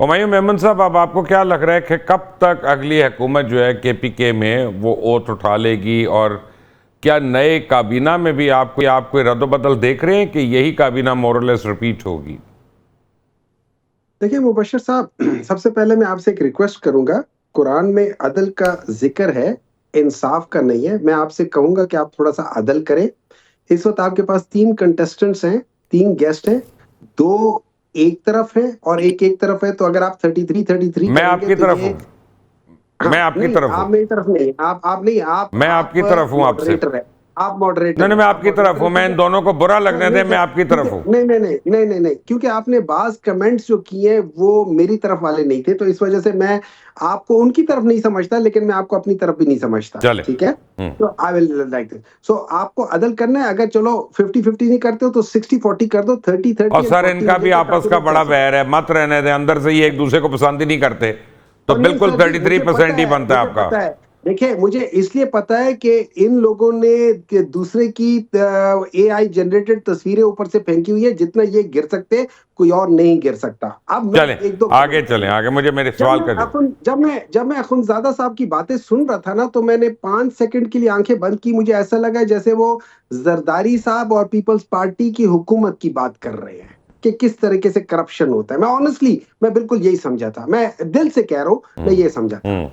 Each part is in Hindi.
हुमायूं मेमन साहब, अब आपको क्या लग रहा है कि कब तक अगली हुकूमत जो है केपीके में वो ओथ उठा लेगी, और क्या नए काबीना में भी आप कोई रद्द-बदल देख रहे हैं कि यही काबीना मोर और लेस रिपीट होगी? देखिए मुबश्शिर साहब, सबसे पहले मैं आपसे एक रिक्वेस्ट करूंगा। कुरान में अदल का जिक्र है, इंसाफ का नहीं है। मैं आपसे कहूंगा कि आप थोड़ा सा अदल करें। इस वक्त आपके पास 3 कंटेस्टेंट्स हैं, 3 गेस्ट हैं, 2 एक तरफ हैं और एक तरफ है। तो अगर आप 33-33 मैं करेंगे आपकी तो तरफ हूं। ये मैं हाँ, आपकी नहीं तरफ हूं। आप मेरी तरफ नहीं, आप नहीं, मैं आप आपकी तरफ हूं आपसे। मॉडरेटर है। आप नहीं मॉडरेटर नहीं, है, मैं आप आपकी तरफ मॉडरेटर हूं। है, मैं ठीक इन है। दोनों को बुरा हाँ, लगने नहीं दें, मैं सर, आपकी क्योंकि तरफ हूं। नहीं, क्योंकि आपने बाज़ कमेंट्स जो किए वो मेरी तरफ वाले नहीं थे, तो इस वजह से मैं आपको उनकी तरफ नहीं समझता, लेकिन मैं आपको अपनी तरफ भी नहीं समझता, चले। ठीक है? तो आई विल लाइक दिस। सो आपको अदल करना है, अगर चलो 50-50 नहीं करते हो तो 60-40 कर दो, 30-30 और एंड सर, 40 इनका हो भी जाए तो आपस काफी का लोग बड़ा कर सकते वैर है, मत रहने दें। अंदर से ही एक दूसरे को पसंद ही नहीं करते, तो और नहीं बिल्कुल सर जी, 33 मुझे पता परसेंट ही है, बनता है आपका। देखिए मुझे इसलिए पता है कि इन लोगों ने कि दूसरे की एआई जनरेटेड तस्वीरें ऊपर से फेंकी हुई है। जितना ये गिर सकते, कोई और नहीं गिर सकता। अब मैं चलें, एक दो आगे कमेंट चलें, करूंगा। आगे मुझे मेरे जब सवाल मैं का जवाब। अखुन जब मैं अखुनज़ादा साहब की बातें सुन रहा था ना, तो मैंने 5 सेकंड के लिए आंखें बंद की। मुझे ऐसा लगा जैसे वो जरदारी साहब और पीपल्स पार्टी की हुकूमत की बात कर रहे हैं कि किस तरीके से करप्शन होता है। मैं ऑनेस्टली मैं बिल्कुल यही समझा था, मैं दिल से कह रहा हूँ, मैं ये समझा था। हम्म।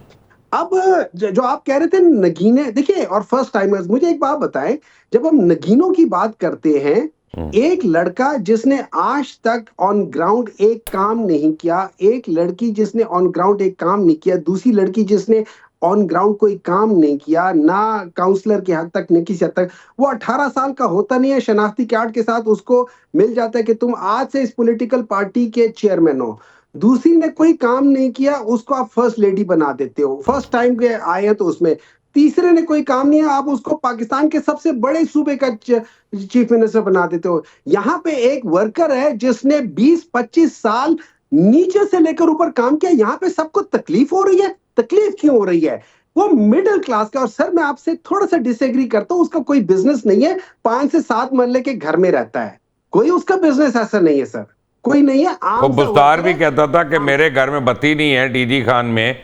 अब जो आप कह रहे थे नगीने, देखिए और फर्स्ट टाइमर्स, मुझे एक बात बताएं। जब हम नगीनों की बात करते हैं, एक लड़का जिसने आज तक ऑन ग्राउंड एक काम नहीं किया, एक लड़की जिसने ऑन ग्राउंड एक काम नहीं किया, दूसरी लड़की जिसने ऑन ग्राउंड कोई काम नहीं किया, ना काउंसलर के हद तक न किसी हद तक, वो 18 साल का होता नहीं है, शनाख्ती कार्ड के साथ उसको मिल जाता है कि तुम आज से इस पॉलिटिकल पार्टी के चेयरमैन हो। दूसरी ने कोई काम नहीं किया, उसको आप फर्स्ट लेडी बना देते हो, फर्स्ट टाइम के आए हैं तो उसमें। तीसरे ने कोई काम नहीं है, आप उसको पाकिस्तान के सबसे बड़े सूबे का चीफ मिनिस्टर बना देते हो। यहाँ पे एक वर्कर है जिसने 20-25 साल नीचे से लेकर ऊपर काम किया। यहाँ पे सबको तकलीफ हो रही है। तकलीफ क्यों हो रही है? वो मिडिल क्लास का। और सर मैं आपसे थोड़ा सा डिसएग्री करता हूँ, उसका कोई बिजनेस नहीं है, 5 से 7 मरले के घर में रहता है, कोई उसका बिजनेस ऐसा नहीं है सर, कोई नहीं है, वो आम सा बुस्तार वर्कर भी है। कहता था कि आम मेरे घर में बत्ती नहीं है डीजी खान में,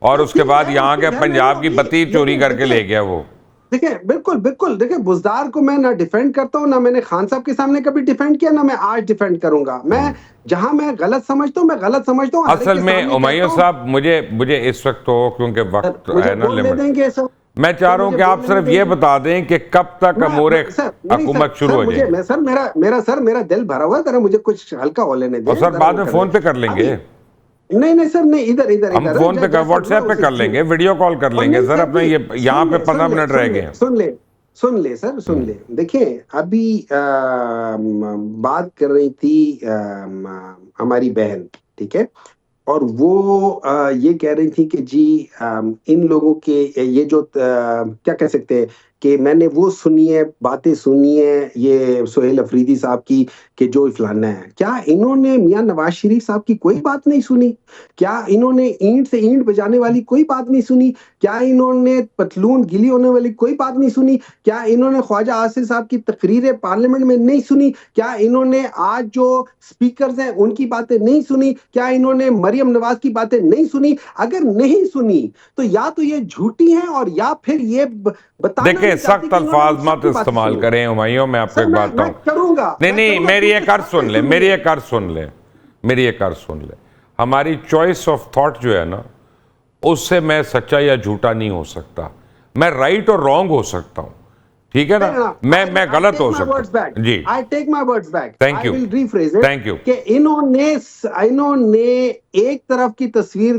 और तो उसके ठीक बाद है, यहाँ उसके के घर में पंजाब वो की अभी, बत्ती चोरी लेकिन करके ले गया वो। देखिए बिल्कुल बिल्कुल, देखिए बुजदार को मैं ना डिफेंड करता हूँ, ना मैंने खान साहब के सामने कभी डिफेंड किया, ना मैं आज डिफेंड करूंगा। मैं जहां मैं गलत समझता हूँ, मैं गलत समझता हूँ, हर एक असल के में सामने कहता हुमायूं हूँ। साहब, मुझे मुझे इस वक्त तो, क्योंकि सर वक्त मुझे है ना बोलने लिमिट, देंगे सर, मैं चाह रहा हूं मुझे कि आप बोलने सिर्फ ये देंगे। बता दें कि कब तक अमूर सर नहीं सर, हुकूमत शुरू हो जाएंगे। सर मेरा दिल भरा हुआ है, जरा मुझे कुछ हल्का हो लेने और दें, सर, जरा बाद वो में कर ले फोन पे कर लेंगे। अभी। नहीं सर, नहीं, इधर इधर हम इधर फोन पे कर, जैसे हुआ व्हाट्सएप पे कर उसी। लेंगे, वीडियो कॉल कर और लेंगे नहीं सर। सर अपने जी, ये यहाँ पे 15 मिनट रह गए हैं। सुन ले देखिए, अभी बात कर रही थी हमारी बहन, ठीक है, और वो ये कह रही थी कि जी इन लोगों के ये जो क्या कह सकते हैं कि मैंने वो सुनी है, बातें सुनी है ये सोहेल अफरीदी साहब की, कि जो फलाना है। क्या इन्होंने मियां नवाज शरीफ साहब की कोई बात नहीं सुनी? क्या इन्होंने ईंट से ईंट बजाने वाली कोई बात नहीं सुनी? क्या इन्होंने पतलून गीली होने वाली कोई बात नहीं सुनी? क्या इन्होंने ख्वाजा आसिफ साहब की तकरीरें पार्लियामेंट में नहीं सुनी? क्या इन्होंने आज जो स्पीकर्स हैं उनकी बातें नहीं सुनी? क्या इन्होंने मरियम नवाज की बातें नहीं सुनी? अगर नहीं सुनी तो या तो ये झूठी हैं, और या फिर ये बताना देखिए, नहीं चाहती सख्त कि इन्होंने उन अल्फाज मत सबकी बातें इस्तेमाल सुनी। करें हुमायूं। मैं आपको सर एक बात मैं बताऊं। करूंगा, नहीं मैं नहीं, करूंगा मेरी क्योंकि एक अर्ज बातें सुन ले, सुनी मेरी है। एक अर्ज सुन ले, मेरी एक अर्ज सुन ले। हमारी चॉइस ऑफ थॉट जो है ना, उससे मैं सच्चा या झूठा नहीं हो सकता। मैं राइट और रॉन्ग हो सकता हूं, ठीक है ना। मैं गलत हो सकता हूं जी। I take my words back, thank I you, will rephrase it thank you. कि इन्होंने एक तरफ की तस्वीर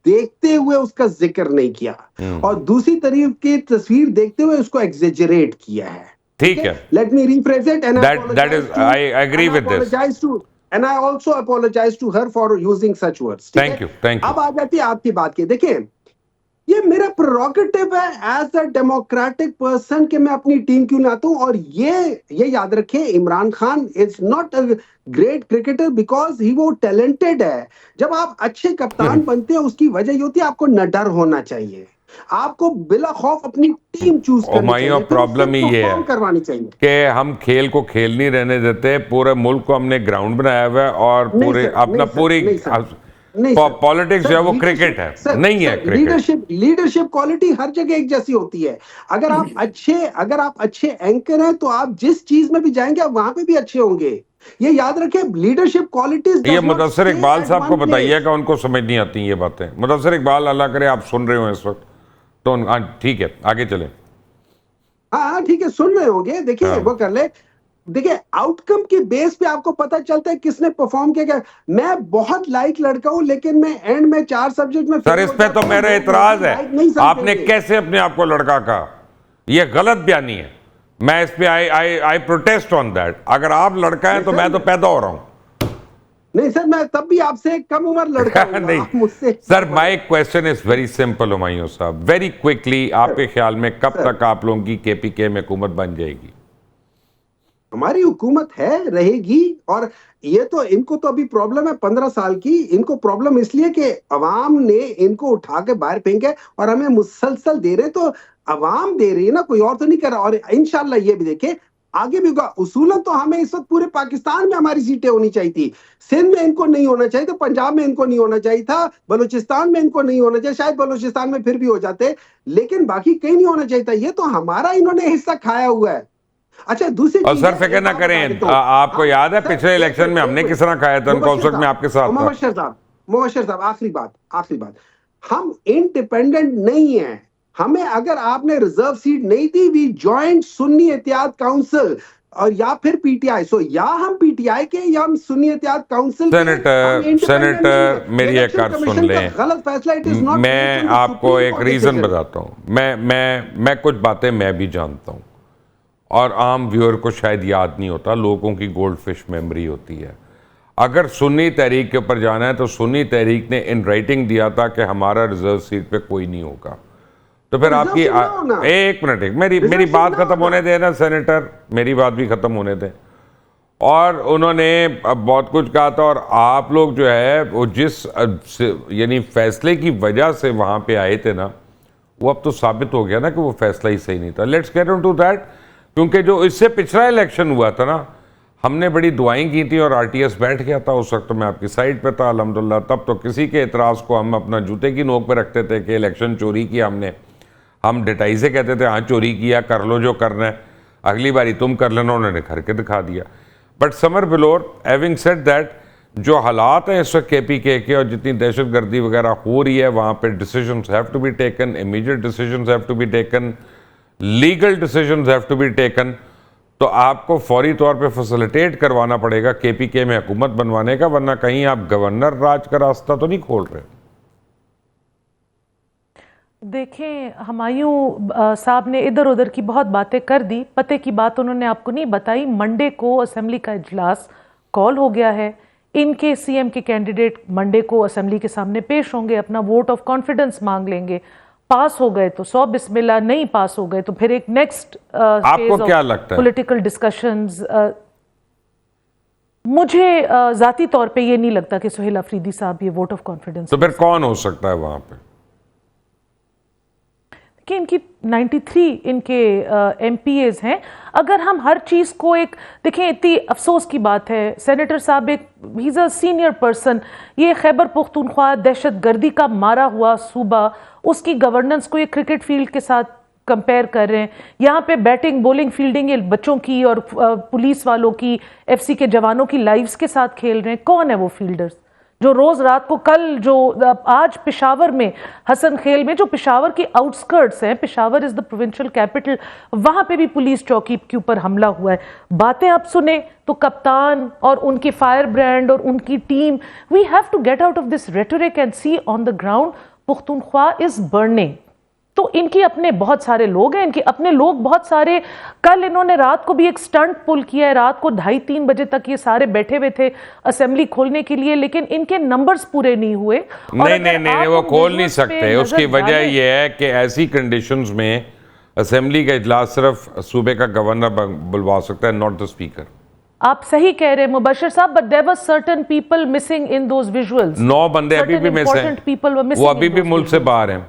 देखते हुए उसका जिक्र नहीं किया, और दूसरी तरफ की तस्वीर देखते हुए उसको एग्जेजरेट किया है, ठीक ठीक है। है, let me rephrase it and that is, I agree with this. And I also apologise to her for using such words, ठीक है। Thank you, thank you. अब आ जाती है आपकी बात की। देखिए, ये मेरा प्रोरोगेटिव है एज अ डेमोक्रेटिक पर्सन कि मैं अपनी टीम क्यों लाता हूं। और ये याद रखें, Imran Khan is not a great cricketer because he वो टैलेंटेड है। जब आप अच्छे कप्तान बनते हैं उसकी वजह ये होती है आपको न डर होना चाहिए, आपको बिला खौफ अपनी टीम चूज करनी हुमायूं, चाहिए, फिर उससे प्रॉब्लम ही ये है परफॉर्म करवानी चाहिए। कि हम खेल को खेल नहीं रहने देते। पूरे मुल्क को हमने ग्राउंड बनाया हुआ है, और नहीं पूरे सर, अपना नहीं सर, पूरी नहीं सर, नहीं सर, पॉलिटिक्स जो है वो लीडरशिप क्रिकेट है, सर, नहीं है सर, क्रिकेट। लीडरशिप क्वालिटी हर जगह एक जैसी होती है। अगर आप अच्छे एंकर हैं तो आप जिस चीज में भी जाएंगे आप वहां पे भी अच्छे होंगे। ये याद रखें, लीडरशिप क्वालिटीज ये does not Mudassir stay Iqbal at sahab को वन प्लेस। बताइएगा, उनको समझ नहीं आती ये बातें। मुदस्सिर इकबाल, अल्लाह करे आप सुन रहे हो इस वक्त, तो ठीक है, आगे चलें। हाँ ठीक है, सुन रहे होंगे। देखिए हाँ। वो कर ले। देखिए आउटकम के बेस पे आपको पता चलता है किसने परफॉर्म किया क्या। मैं बहुत लाइक लड़का हूं, लेकिन मैं एंड में 4 सब्जेक्ट में सर फेल इस हो पे तो जाता हूं, मेरा लोग इतराज मुझे है, लाइक नहीं आपने समझेंगे। कैसे अपने आप को लड़का कहा, ये गलत बयानी है। मैं इस पे आई प्रोटेस्ट ऑन दैट। अगर आप लड़का हैं तो मैं तो पैदा हो रहा हूं। नहीं सर, मैं तब भी आपसे कम उम्र लड़का हूं, नहीं आप मुझसे sir, my question is very simple Humayun साहब, वेरी क्विकली, आपके ख्याल में कब सर, तक आप लोगों की केपीके में हुकूमत बन जाएगी? हमारी हुकूमत है, रहेगी। और ये तो इनको तो अभी प्रॉब्लम है 15 साल की। इनको प्रॉब्लम इसलिए कि अवाम ने इनको उठा के बाहर फेंके और हमें मुसलसल दे रहे। तो अवाम दे रही है ना, कोई और तो नहीं कर रहा। और इंशाल्लाह ये भी देखे आगे भी होगा। उसूलन तो हमें इस वक्त पूरे पाकिस्तान में हमारी सीटें होनी चाहिए थी। सिंध में इनको नहीं होना चाहिए था, पंजाब में इनको नहीं होना चाहिए था, बलूचिस्तान में इनको नहीं होना चाहिए, शायद बलूचिस्तान में फिर भी हो जाते, लेकिन बाकी कहीं नहीं होना चाहिए था। ये तो हमारा इन्होंने हिस्सा खाया हुआ है। अच्छा दूसरी और चीज सर है, फिक्र एक ना बात बता करें, देता हूं। आपको हाँ, याद है सर, पिछले एक इलेक्शन मिनट, में एक हमने मिनट। किस तरह खाया था उनको, उस वक्त मैं आपके साथ था। मुबशर साहब आखिरी बात, हम इंडिपेंडेंट नहीं है। हमें अगर आपने रिजर्व सीट नहीं दी, वी जॉइंट सुन्नी एहतियात काउंसिल, और या फिर पीटीआई। सो या हम पीटीआई के या हम सुन्नी एहतियात काउंसिल के, हम इंडिपेंडेंट नहीं है। सेनेटर मेरी एक इलेक्शन बात सुन कमीशन का लें। गलत फैसला, इट इज नॉट बेस्ड मैं ऑन द आपको सुप्रीम एक कोर्ट रीजन डिसीजन। बताता हूं। मैं कुछ बातें मैं भी जानता हूं, और आम व्यूअर को शायद याद नहीं होता, लोगों की गोल्ड फिश मेमोरी होती है। अगर सुन्नी तहरीक के ऊपर जाना है तो सुन्नी तहरीक ने इन राइटिंग दिया था कि हमारा रिजर्व सीट पे कोई नहीं होगा। तो फिर आपकी एक मिनट, मेरी बात खत्म होने दें ना सेनेटर, मेरी बात भी खत्म होने दें। और उन्होंने अब बहुत कुछ कहा था, और आप लोग जो है वो जिस यानी फैसले की वजह से वहाँ पे आए थे ना, वो अब तो साबित हो गया ना कि वो फैसला ही सही नहीं था। Let's get on to that. क्योंकि जो इससे पिछला इलेक्शन हुआ था ना, हमने बड़ी दुआएं की थी और आरटीएस बैठ गया था। उस वक्त तो मैं आपकी साइड पे था अल्हम्दुलिल्लाह। तब तो किसी के एतराज़ को हम अपना जूते की नोक पे रखते थे कि इलेक्शन चोरी किया हमने। हम डिटाई से कहते थे हाँ चोरी किया, कर लो जो करना है, अगली बारी तुम कर लेना। उन्होंने करके दिखा दिया। But summer बिलोर, having said that, जो हालात हैं इस वक्त केपीके के और जितनी दहशतगर्दी वगैरह हो रही है, वहाँ पे decisions have to be taken, immediate decisions have to be taken, legal decisions have to be taken. तो आपको फौरी तौर पे फैसिलिटेट करवाना पड़ेगा केपीके में हुकूमत बनवाने का, वरना कहीं आप गवर्नर राज का रास्ता तो नहीं खोल रहे। देखें, हुमायूं साहब ने इधर उधर की बहुत बातें कर दी, पते की बात उन्होंने आपको नहीं बताई। मंडे को असेंबली का इजलास कॉल हो गया है। इनके सीएम के कैंडिडेट मंडे को असेंबली के सामने पेश होंगे, अपना वोट ऑफ कॉन्फिडेंस मांग लेंगे। पास हो गए तो 100 बिस्मिल्लाह, नहीं पास हो गए तो फिर एक नेक्स्ट आपको क्या लगता है पॉलिटिकल डिस्कशंस। मुझे जाती तौर पे ये नहीं लगता कि सुहेल अफरीदी साहब ये वोट ऑफ कॉन्फिडेंस। तो फिर कौन हो सकता है वहां पे? कि इनकी 93 इनके एमपीएज हैं। अगर हम हर चीज़ को एक देखें, इतनी अफसोस की बात है, सेनेटर साहब एक he is a senior person, ये खैबर पुख्तूनख्वा दहशतगर्दी का मारा हुआ सूबा, उसकी गवर्नेंस को ये क्रिकेट फील्ड के साथ कंपेयर कर रहे हैं। यहाँ पे बैटिंग बॉलिंग फील्डिंग ये बच्चों की और पुलिस वालों की, एफसी के जवानों की लाइव्स के साथ खेल रहे हैं। कौन है वो फील्डर्स जो रोज रात को, कल जो आज पेशावर में, हसन खेल में, जो पेशावर की आउटस्कर्ट्स हैं, Peshawar is the provincial capital, वहां पे भी पुलिस चौकी के ऊपर हमला हुआ है। बातें आप सुने तो कप्तान और उनकी फायर ब्रांड और उनकी team, we have to get out of this rhetoric and see on the ground Pakhtunkhwa is burning. तो इनके अपने बहुत सारे लोग हैं, इनके अपने लोग बहुत सारे। कल इन्होंने रात को भी एक स्टंट पुल किया है, रात को 2:30-3 बजे तक ये सारे बैठे हुए थे असेंबली खोलने के लिए, लेकिन इनके नंबर्स पूरे नहीं हुए। नहीं, वो खोल नहीं सकते। उसकी वजह यह है कि ऐसी कंडीशंस में असेंबली का इजलास सिर्फ सूबे का गवर्नर बुलवा सकता है, नॉट द स्पीकर। आप सही कह रहे हैं Mubashar sahab, but there were certain people missing in those visuals. 9 बंदे अभी भी मिस हैं, वो अभी भी मुल्क से बाहर हैं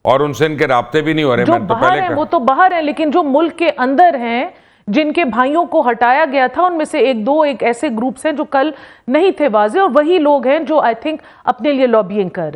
और उनसे इनके राब्ते भी नहीं हो रहे। जो बाहर हैं वो तो बाहर हैं, लेकिन जो मुल्क के अंदर हैं, जिनके भाइयों को हटाया गया था उनमें से एक ऐसे ग्रुप्स हैं जो कल नहीं थे वाजे, और वही लोग हैं जो आई थिंक अपने लिए लॉबिंग कर रहे हैं।